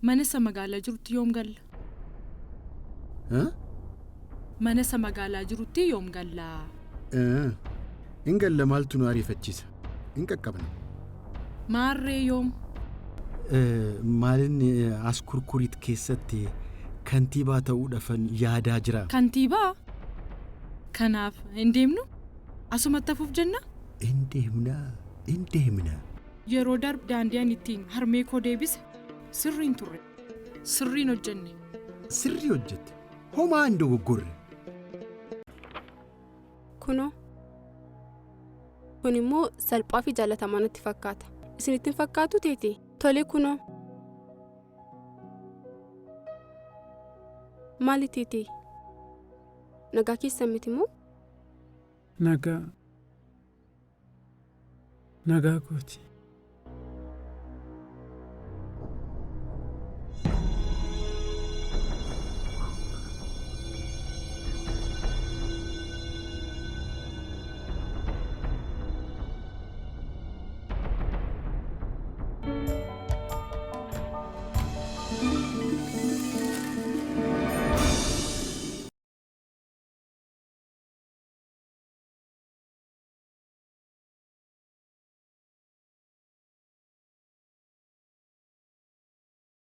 Manasa magaalaa jirutti yoom galla? Manasa magaalaa jirutti yoom galla? In galla maaltu nu ariifachiisa? In qaqqabna. Maarree yoom? Maalin as kurkurit keessatti kantiibaa ta'uudhaaf yaadaa jira. Kantiibaa? Kanaaf hin deemnu? Asumatti hafuuf jenna? In deemna. Yeroo darbe daandiin ittiin harmee koo deebise sirriin turre. Sirriin hojjenne. Sirrii hojjette. Homaa hin dogoggorre. Kun immoo salphaa fi jaalatamaa natti fakkaata. Isinitti hin fakkaatu teeti? Tole kunoo. Maali teeti? Nagaa keessan miti moo? Nagaa kooti.